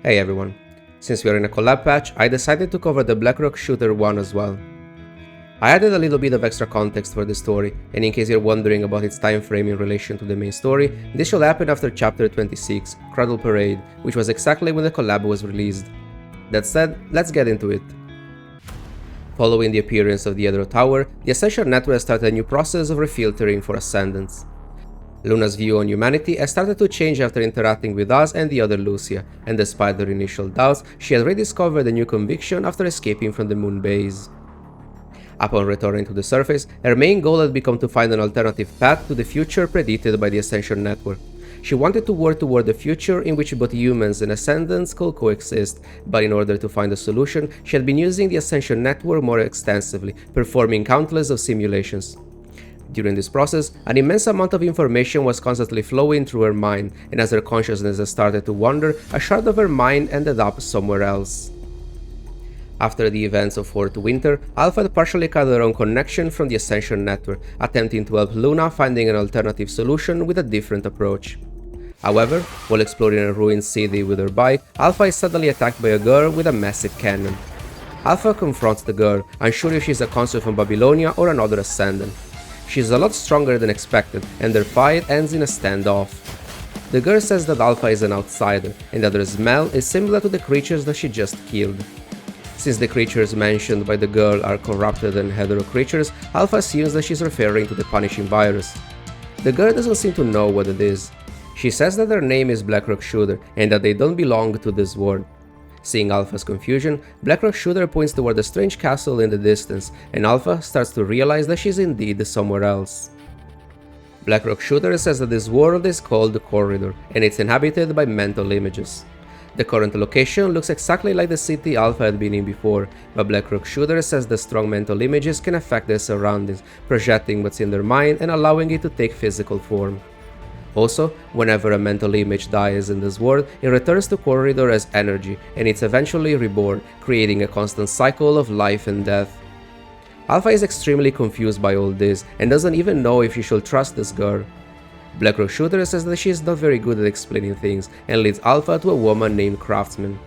Hey everyone, since we are in a collab patch, I decided to cover the Blackrock Shooter 1 as well. I added a little bit of extra context for the story, and in case you're wondering about its time frame in relation to the main story, this should happen after chapter 26, Cradle Parade, which was exactly when the collab was released. That said, let's get into it. Following the appearance of the Yedro Tower, the Ascension Network started a new process of refiltering for Ascendants. Luna's view on humanity has started to change after interacting with us and the other Lucia, and despite her initial doubts, she has rediscovered a new conviction after escaping from the moon base. Upon returning to the surface, her main goal had become to find an alternative path to the future predicted by the Ascension Network. She wanted to work toward a future in which both humans and Ascendants could coexist, but in order to find a solution, she had been using the Ascension Network more extensively, performing countless of simulations. During this process, an immense amount of information was constantly flowing through her mind, and as her consciousness had started to wander, a shard of her mind ended up somewhere else. After the events of Fourth Winter, Alpha had partially cut her own connection from the Ascension Network, attempting to help Luna finding an alternative solution with a different approach. However, while exploring a ruined city with her bike, Alpha is suddenly attacked by a girl with a massive cannon. Alpha confronts the girl, unsure if she's a consort from Babylonia or another Ascendant. She's a lot stronger than expected, and their fight ends in a standoff. The girl says that Alpha is an outsider, and that her smell is similar to the creatures that she just killed. Since the creatures mentioned by the girl are corrupted and hetero creatures, Alpha assumes that she's referring to the punishing virus. The girl doesn't seem to know what it is. She says that her name is Blackrock Shooter, and that they don't belong to this world. Seeing Alpha's confusion, Blackrock Shooter points toward a strange castle in the distance, and Alpha starts to realize that she's indeed somewhere else. Blackrock Shooter says that this world is called the Corridor, and it's inhabited by mental images. The current location looks exactly like the city Alpha had been in before, but Blackrock Shooter says that strong mental images can affect their surroundings, projecting what's in their mind and allowing it to take physical form. Also, whenever a mental image dies in this world, it returns to Corridor as energy, and it's eventually reborn, creating a constant cycle of life and death. Alpha is extremely confused by all this, and doesn't even know if she should trust this girl. Blackrock Shooter says that she is not very good at explaining things, and leads Alpha to a woman named Craftsman.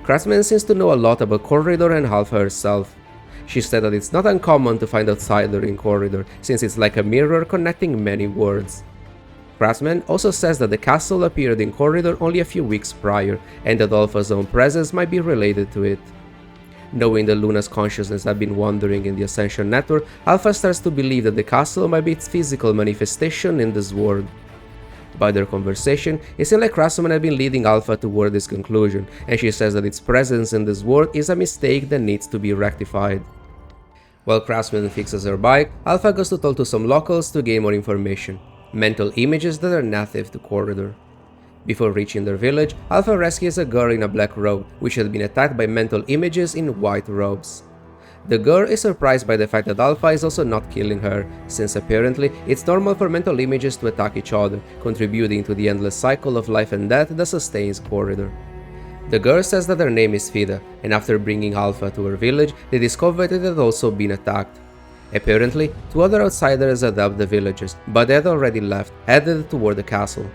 Craftsman seems to know a lot about Corridor and Alpha herself. She said that it's not uncommon to find outsider in Corridor, since it's like a mirror connecting many worlds. Craftsman also says that the castle appeared in Corridor only a few weeks prior, and that Alpha's own presence might be related to it. Knowing that Luna's consciousness had been wandering in the Ascension Network, Alpha starts to believe that the castle might be its physical manifestation in this world. By their conversation, it seems like Craftsman had been leading Alpha toward this conclusion, and she says that its presence in this world is a mistake that needs to be rectified. While Craftsman fixes her bike, Alpha goes to talk to some locals to gain more information. Mental images that are native to Corridor. Before reaching their village, Alpha rescues a girl in a black robe, which had been attacked by mental images in white robes. The girl is surprised by the fact that Alpha is also not killing her, since apparently it's normal for mental images to attack each other, contributing to the endless cycle of life and death that sustains Corridor. The girl says that her name is Fida, and after bringing Alpha to her village, they discover that it had also been attacked. Apparently, two other outsiders had helped the villagers, but they had already left, headed toward the castle.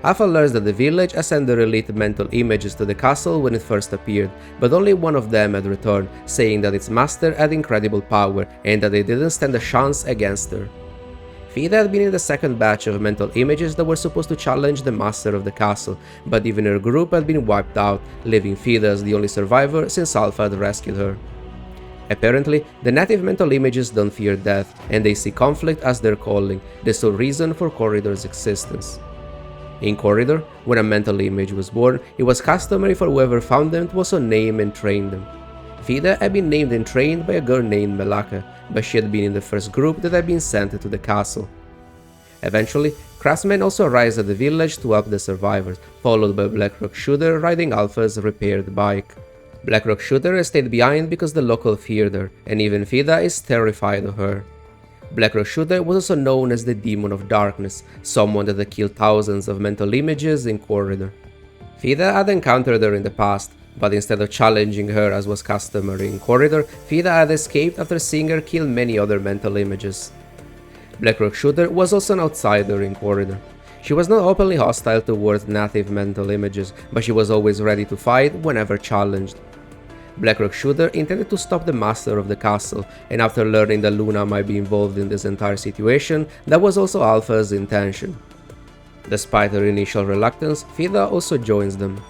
Alpha learns that the village had sent their elite mental images to the castle when it first appeared, but only one of them had returned, saying that its master had incredible power and that they didn't stand a chance against her. Fida had been in the second batch of mental images that were supposed to challenge the master of the castle, but even her group had been wiped out, leaving Fida as the only survivor since Alpha had rescued her. Apparently, the native mental images don't fear death, and they see conflict as their calling, the sole reason for Corridor's existence. In Corridor, when a mental image was born, it was customary for whoever found them to also name and train them. Fida had been named and trained by a girl named Melaka, but she had been in the first group that had been sent to the castle. Eventually, Craftsman also arrives at the village to help the survivors, followed by Blackrock Shooter riding Alpha's repaired bike. Blackrock Shooter stayed behind because the local feared her, and even Fida is terrified of her. Blackrock Shooter was also known as the Demon of Darkness, someone that had killed thousands of mental images in Corridor. Fida had encountered her in the past, but instead of challenging her as was customary in Corridor, Fida had escaped after seeing her kill many other mental images. Blackrock Shooter was also an outsider in Corridor. She was not openly hostile towards native mental images, but she was always ready to fight whenever challenged. Blackrock Shooter intended to stop the master of the castle, and after learning that Luna might be involved in this entire situation, that was also Alpha's intention. Despite her initial reluctance, Fida also joins them.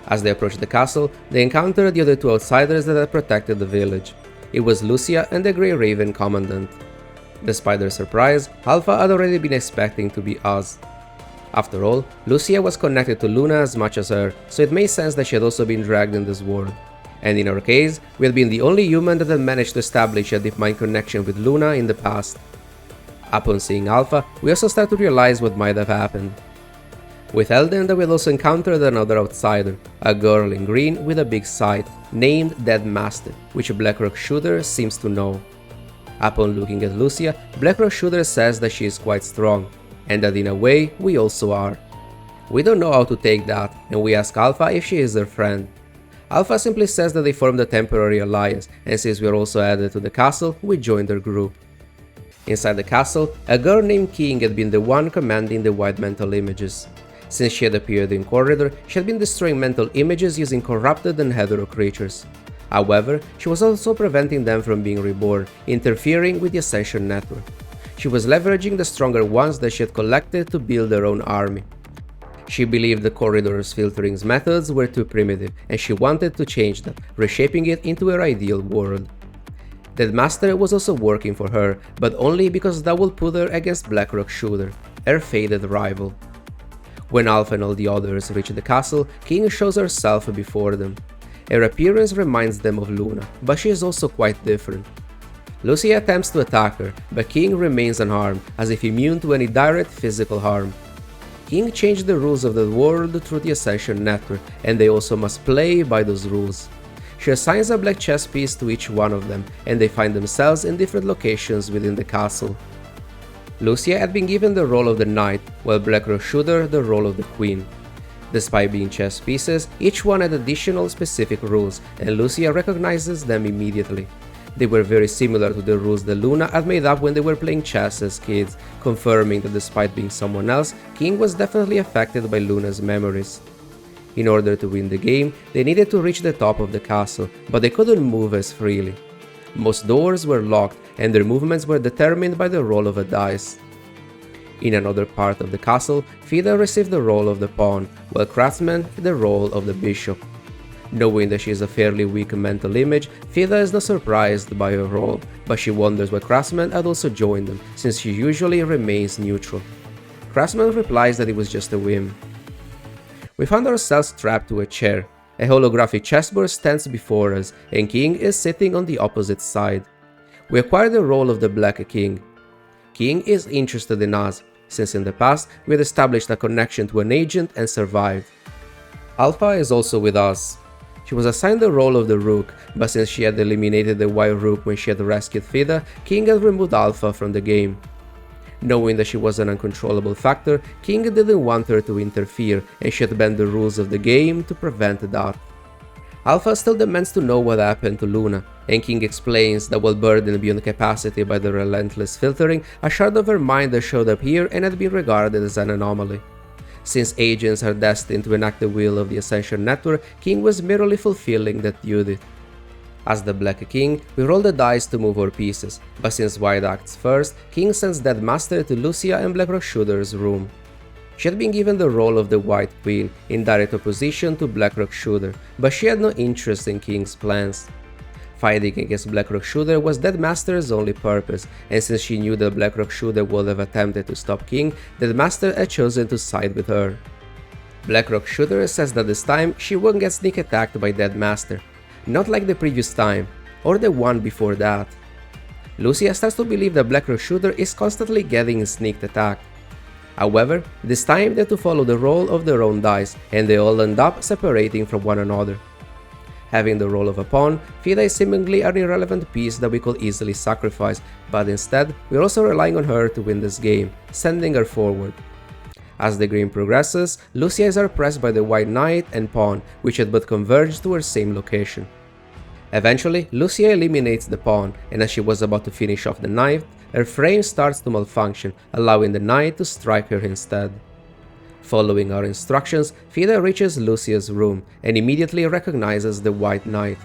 As they approach the castle, they encounter the other two outsiders that had protected the village. It was Lucia and the Grey Raven Commandant. Despite their surprise, Alpha had already been expecting to be us. After all, Lucia was connected to Luna as much as her, so it made sense that she had also been dragged in this world. And in our case, we had been the only human that had managed to establish a deep mind connection with Luna in the past. Upon seeing Alpha, we also start to realize what might have happened. With Elden, we had also encountered another outsider, a girl in green with a big sight, named Dead Master, which Blackrock Shooter seems to know. Upon looking at Lucia, Blackrock Shooter says that she is quite strong, and that in a way, we also are. We don't know how to take that, and we ask Alpha if she is her friend. Alpha simply says that they formed a temporary alliance, and since we are also added to the castle, we joined their group. Inside the castle, a girl named King had been the one commanding the white mental images. Since she had appeared in Corridor, she had been destroying mental images using corrupted and hetero creatures. However, she was also preventing them from being reborn, interfering with the Ascension network. She was leveraging the stronger ones that she had collected to build her own army. She believed the Corridor's filtering's methods were too primitive, and she wanted to change that, reshaping it into her ideal world. Dead Master was also working for her, but only because that would put her against Blackrock Shooter, her faded rival. When Alpha and all the others reach the castle, King shows herself before them. Her appearance reminds them of Luna, but she is also quite different. Lucia attempts to attack her, but King remains unharmed, as if immune to any direct physical harm. King changed the rules of the world through the Ascension network, and they also must play by those rules. She assigns a black chess piece to each one of them, and they find themselves in different locations within the castle. Lucia had been given the role of the knight, while Blackrock Shooter the role of the queen. Despite being chess pieces, each one had additional specific rules, and Lucia recognizes them immediately. They were very similar to the rules that Luna had made up when they were playing chess as kids, confirming that despite being someone else, King was definitely affected by Luna's memories. In order to win the game, they needed to reach the top of the castle, but they couldn't move as freely. Most doors were locked, and their movements were determined by the roll of a dice. In another part of the castle, Fida received the role of the pawn, while Craftsman the role of the bishop. Knowing that she is a fairly weak mental image, Fida is not surprised by her role, but she wonders why Craftsman had also joined them, since she usually remains neutral. Craftsman replies that it was just a whim. We found ourselves trapped to a chair. A holographic chessboard stands before us, and King is sitting on the opposite side. We acquire the role of the Black King. King is interested in us, since in the past we had established a connection to an agent and survived. Alpha is also with us. She was assigned the role of the Rook, but since she had eliminated the White Rook when she had rescued Fida, King had removed Alpha from the game. Knowing that she was an uncontrollable factor, King didn't want her to interfere, and she had bent the rules of the game to prevent that. Alpha still demands to know what happened to Luna, and King explains that while burdened beyond capacity by the relentless filtering, a shard of her mind had showed up here and had been regarded as an anomaly. Since agents are destined to enact the will of the Ascension network, King was merely fulfilling that duty. As the Black King, we roll the dice to move our pieces, but since White acts first, King sends Dead Master to Lucia and Blackrock Shooter's room. She had been given the role of the White Queen, in direct opposition to Blackrock Shooter, but she had no interest in King's plans. Fighting against Blackrock Shooter was Dead Master's only purpose, and since she knew that Blackrock Shooter would have attempted to stop King, Dead Master had chosen to side with her. Blackrock Shooter says that this time she won't get sneak attacked by Dead Master, not like the previous time, or the one before that. Lucia starts to believe that Blackrock Shooter is constantly getting sneaked attacked. However, this time they have to follow the roll of their own dice, and they all end up separating from one another. Having the role of a pawn, Fida is seemingly an irrelevant piece that we could easily sacrifice, but instead, we're also relying on her to win this game, sending her forward. As the game progresses, Lucia is oppressed by the White Knight and Pawn, which had both converged to her same location. Eventually, Lucia eliminates the Pawn, and as she was about to finish off the knight, her frame starts to malfunction, allowing the knight to strike her instead. Following our instructions, Fida reaches Lucia's room and immediately recognizes the White Knight.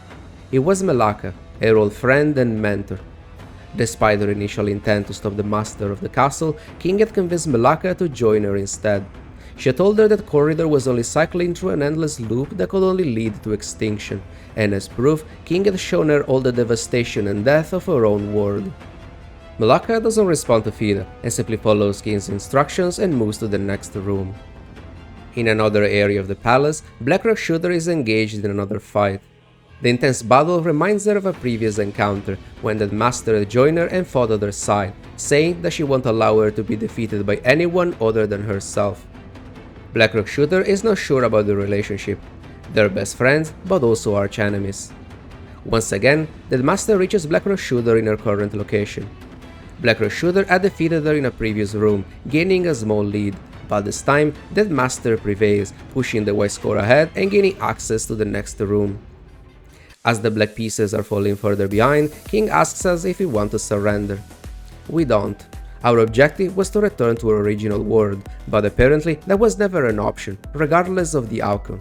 It was Melaka, her old friend and mentor. Despite her initial intent to stop the master of the castle, King had convinced Melaka to join her instead. She had told her that Corridor was only cycling through an endless loop that could only lead to extinction, and as proof, King had shown her all the devastation and death of her own world. Melaka doesn't respond to Fida and simply follows King's instructions and moves to the next room. In another area of the palace, Blackrock Shooter is engaged in another fight. The intense battle reminds her of a previous encounter when the master had joined her and fought at her side, saying that she won't allow her to be defeated by anyone other than herself. Blackrock Shooter is not sure about the relationship. They're best friends, but also arch enemies. Once again, the master reaches Blackrock Shooter in her current location. Blackrock Shooter had defeated her in a previous room, gaining a small lead, but this time, Dead Master prevails, pushing the white score ahead and gaining access to the next room. As the black pieces are falling further behind, King asks us if we want to surrender. We don't. Our objective was to return to our original world, but apparently that was never an option, regardless of the outcome.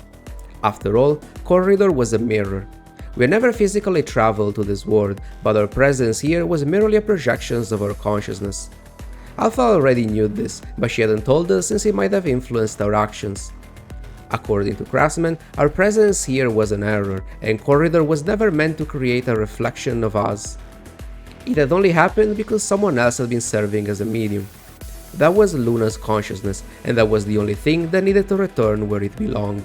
After all, Corridor was a mirror. We never physically traveled to this world, but our presence here was merely a projection of our consciousness. Alpha already knew this, but she hadn't told us since it might have influenced our actions. According to Craftsman, our presence here was an error, and Corridor was never meant to create a reflection of us. It had only happened because someone else had been serving as a medium. That was Luna's consciousness, and that was the only thing that needed to return where it belonged.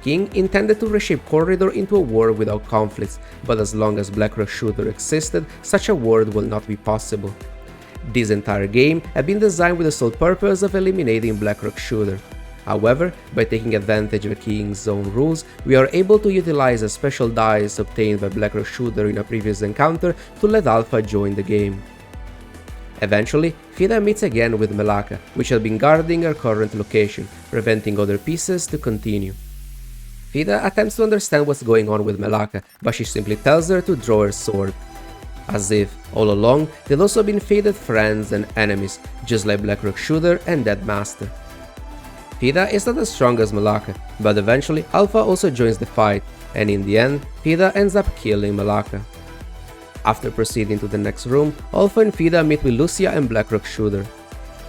King intended to reshape Corridor into a world without conflicts, but as long as Blackrock Shooter existed, such a world will not be possible. This entire game had been designed with the sole purpose of eliminating Blackrock Shooter. However, by taking advantage of King's own rules, we are able to utilize a special dice obtained by Blackrock Shooter in a previous encounter to let Alpha join the game. Eventually, Fida meets again with Melaka, which had been guarding her current location, preventing other pieces to continue. Fida attempts to understand what's going on with Melaka, but she simply tells her to draw her sword. As if, all along, they'd also been faded friends and enemies, just like Blackrock Shooter and Dead Master. Fida is not as strong as Melaka, but eventually Alpha also joins the fight, and in the end, Fida ends up killing Melaka. After proceeding to the next room, Alpha and Fida meet with Lucia and Blackrock Shooter.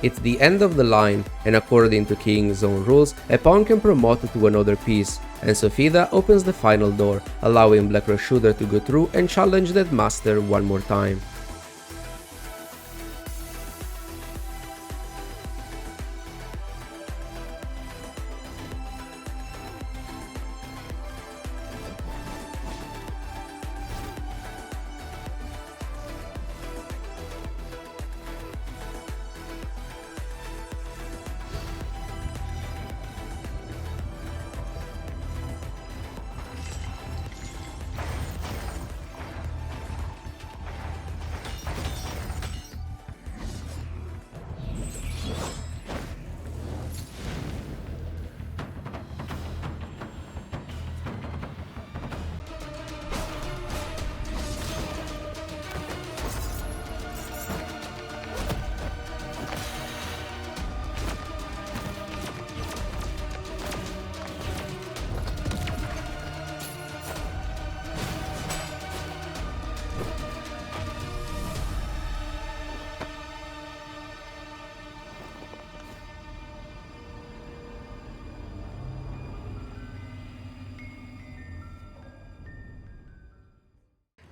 It's the end of the line, and according to King's own rules, a pawn can promote to another piece, and so Fida opens the final door, allowing Blackrock Shooter to go through and challenge Dead Master one more time.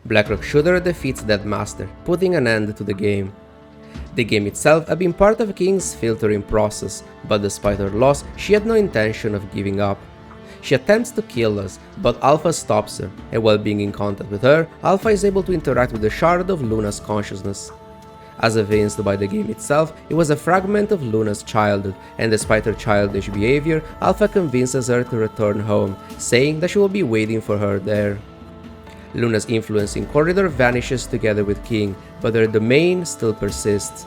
Blackrock Shooter defeats Dead Master, putting an end to the game. The game itself had been part of King's filtering process, but despite her loss, she had no intention of giving up. She attempts to kill us, but Alpha stops her, and while being in contact with her, Alpha is able to interact with the shard of Luna's consciousness. As evinced by the game itself, it was a fragment of Luna's childhood, and despite her childish behavior, Alpha convinces her to return home, saying that she will be waiting for her there. Luna's influence in Corridor vanishes together with King, but her domain still persists.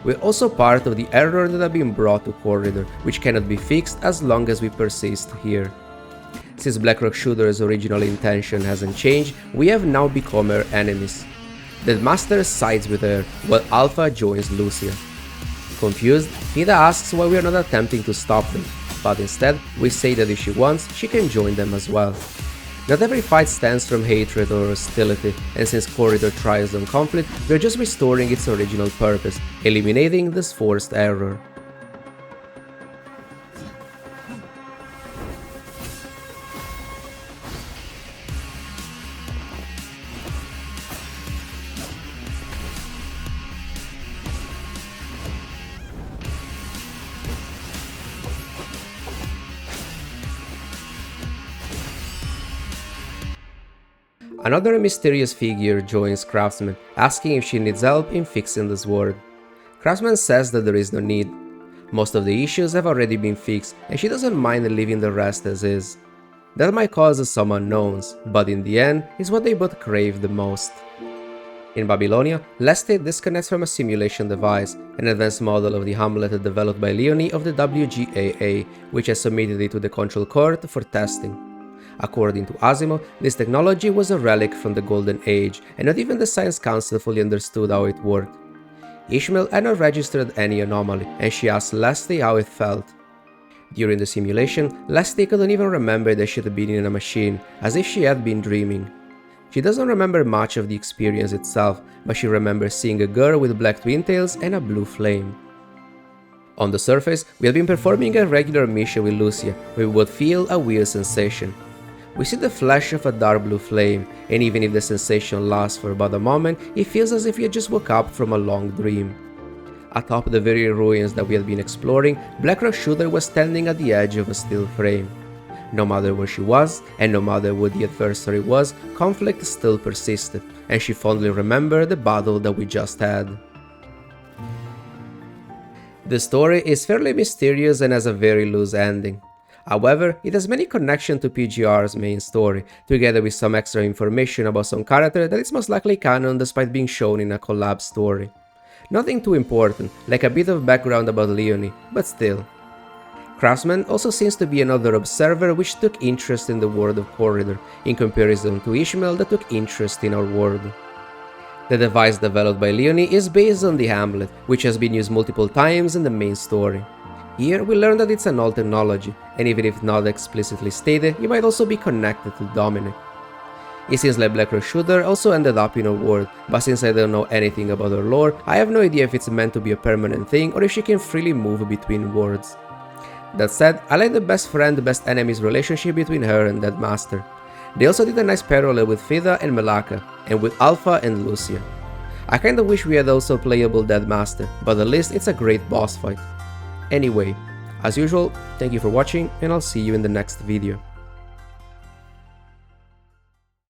We're also part of the error that has been brought to Corridor, which cannot be fixed as long as we persist here. Since Blackrock Shooter's original intention hasn't changed, we have now become her enemies. The Master sides with her, while Alpha joins Lucia. Confused, Fida asks why we are not attempting to stop them, but instead we say that if she wants, she can join them as well. Not every fight stems from hatred or hostility, and since Corridor thrives on conflict, we are just restoring its original purpose, eliminating this forced error. Another mysterious figure joins Craftsman, asking if she needs help in fixing the sword. Craftsman says that there is no need. Most of the issues have already been fixed, and she doesn't mind leaving the rest as is. That might cause some unknowns, but in the end, is what they both crave the most. In Babylonia, Lestat disconnects from a simulation device, an advanced model of the amulet developed by Leonie of the WGAA, which has submitted it to the Control Court for testing. According to Asimov, this technology was a relic from the Golden Age, and not even the Science Council fully understood how it worked. Ishmael had not registered any anomaly, and she asked Lestat how it felt. During the simulation, Lestat couldn't even remember that she had been in a machine, as if she had been dreaming. She doesn't remember much of the experience itself, but she remembers seeing a girl with black twin tails and a blue flame. On the surface, we had been performing a regular mission with Lucia, where we would feel a weird sensation. We see the flash of a dark blue flame, and even if the sensation lasts for about a moment, it feels as if we had just woke up from a long dream. Atop the very ruins that we had been exploring, Blackrock Shooter was standing at the edge of a steel frame. No matter where she was, and no matter what the adversary was, conflict still persisted, and she fondly remembered the battle that we just had. The story is fairly mysterious and has a very loose ending. However, it has many connections to PGR's main story, together with some extra information about some character that is most likely canon despite being shown in a Collab story. Nothing too important, like a bit of background about Leonie, but still. Craftsman also seems to be another observer which took interest in the world of Corridor, in comparison to Ishmael that took interest in our world. The device developed by Leonie is based on the amulet, which has been used multiple times in the main story. Here we learn that it's an old technology, and even if not explicitly stated, it might also be connected to Dominic. It seems like Blackrock Shooter also ended up in our world, but since I don't know anything about her lore, I have no idea if it's meant to be a permanent thing or if she can freely move between worlds. That said, I like the best friend best enemies relationship between her and Dead Master. They also did a nice parallel with Fida and Melaka, and with Alpha and Lucia. I kinda wish we had also playable Dead Master, but at least it's a great boss fight. Anyway, as usual, thank you for watching, and I'll see you in the next video.